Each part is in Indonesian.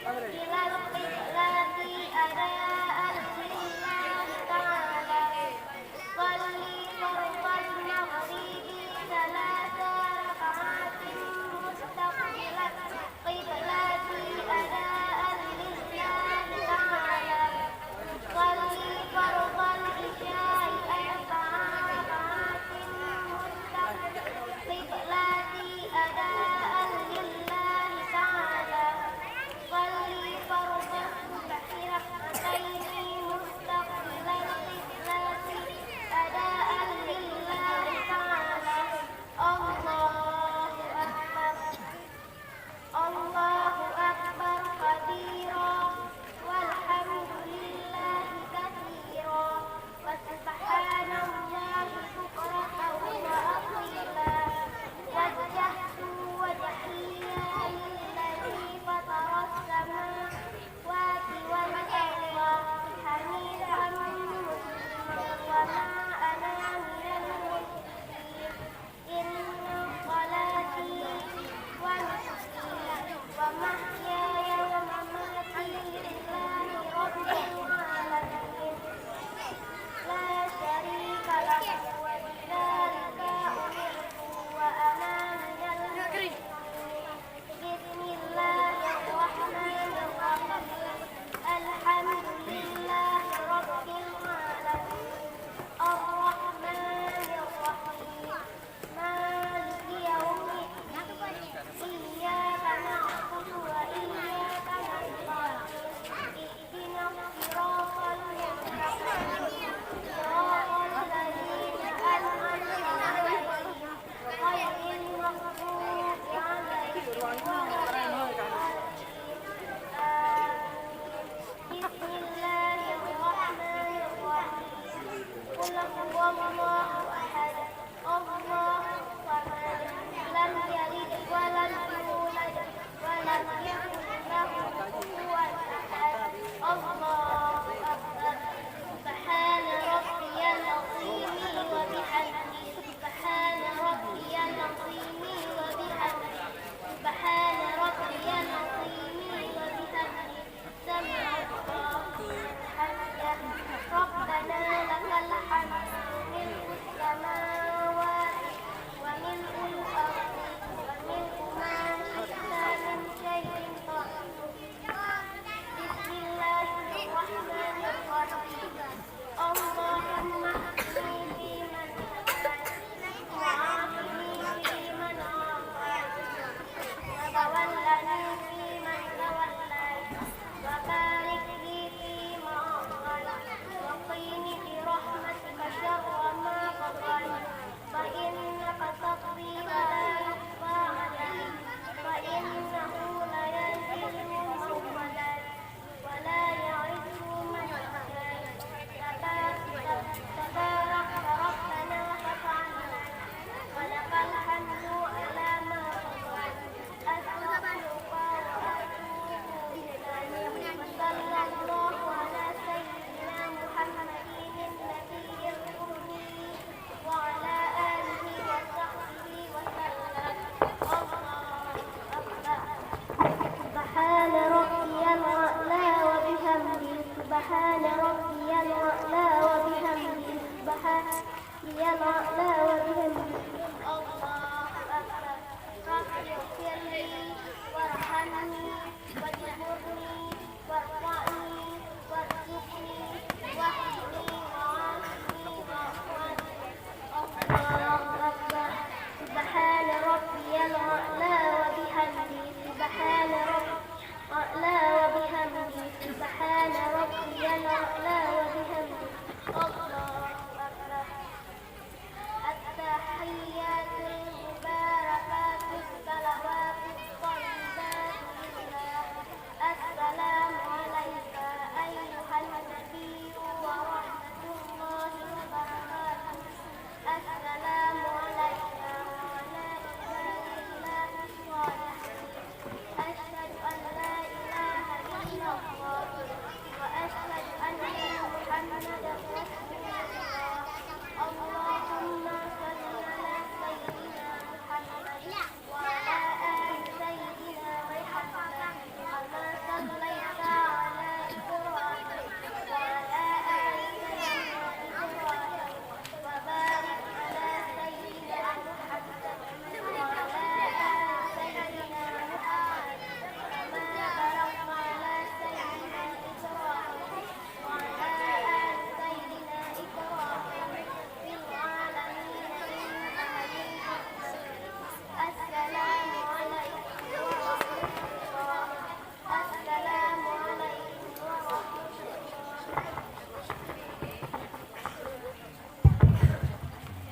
ilal qiblati adaan lillahi ta'ala salli fardal maghribi salasa raka'atin mustaqbilat qiblati adaan lillahi ta'ala salli fardal isya'i arba'a raka'atin qiblati adaan lillahi ta'ala salli fardal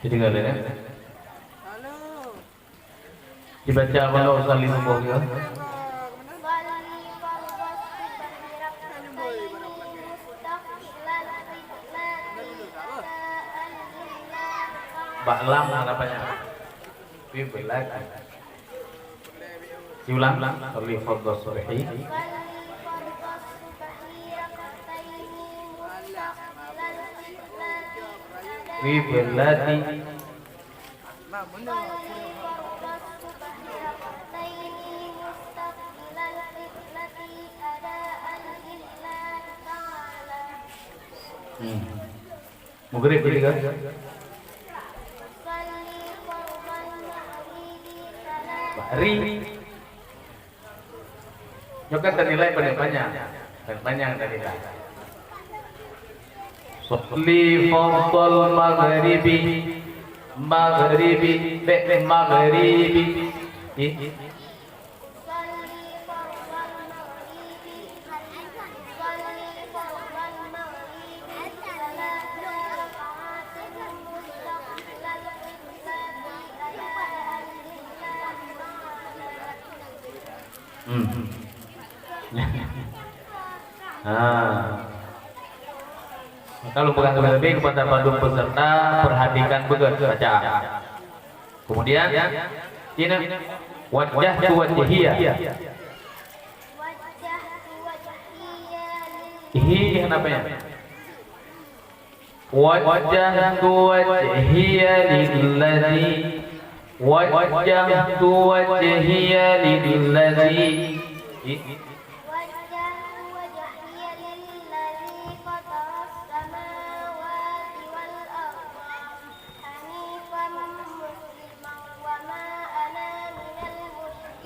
Ditinggalin ya. Dibaca apa usah lihat ya. Ba'lam harapannya. Bibelat. Diulang. Sholli fardhu subhi. Bibilati Maghrib juga. Bahri. Juga ternilai panjang. Panjang tadi. Sholli fardhu maghribi. Kalau bukan lebih kepada bandung peserta, perhatikan betul bacaan. Kemudian ini wajah wajhiyah. Ini kenapa ya? Wajah wajhiyah lilladzi wajah wajhiyah lilladzi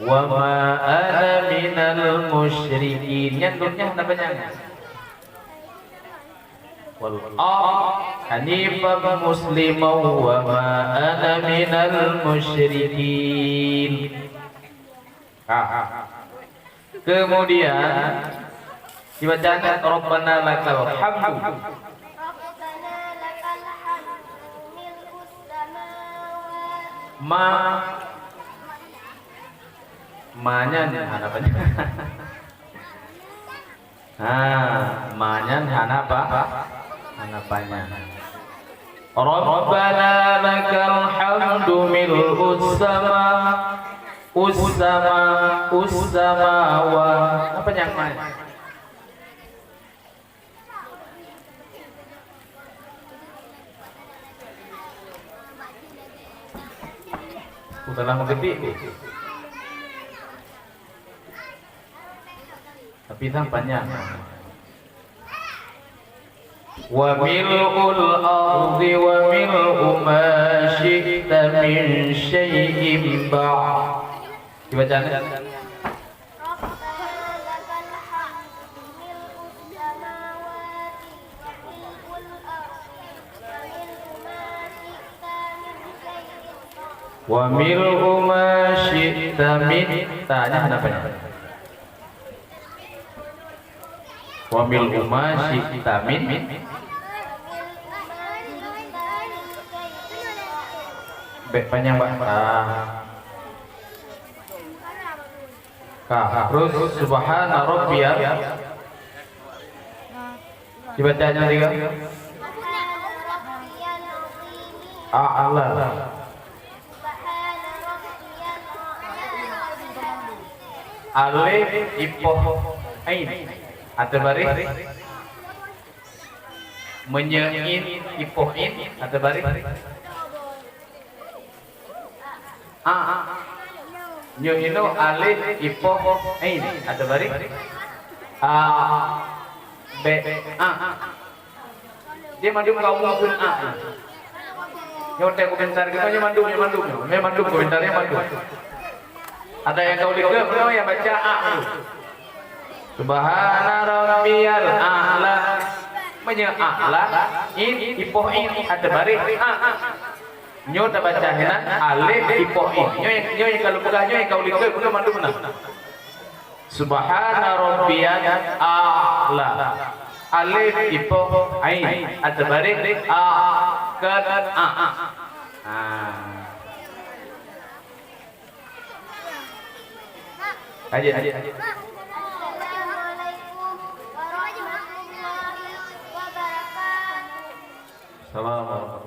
wa ma ana minal musyrikin. Nyanturnya apa nyanyi? Wal hanifan musliman wa ma ana minal musyrikin. Kemudian dibacakan Rabbana lakal hamdu. Manyan harapannya. Manyan harapannya. Rabbana lakal hamdu mil'us sama wa apa yang mana? Udah mengerti. Tapi tampaknya wa mil'ul ardi wa mil'u ma syi'ta min syai'in ba'. Dibacaan. Wa mil'u ma syi'ta min tanya kenapa? Wa mil'u ma syi'ta min panjang terus subhana rabbiyal dibacanya juga a'la alif ipoh ain atau baris menyein ipohin atau baris nyo itu alif ipoh ain atau baris b dia mandum kau mungkin nyotek komentar kita nya mandum komentarnya mandum. Ada yang kau lihat belum yang baca Subhana rabbiyal a'la a'la ipoh in ada baris nyo tak baca henan alif ipoh in nyo yang kalau bukan nyo yang kau lihat belum mandu benar. Subhana rabbiyal a'la alif ipoh ain ada baris Ah. Aja. Assalamualaikum warahmatullahi wabarakatuh. Salam.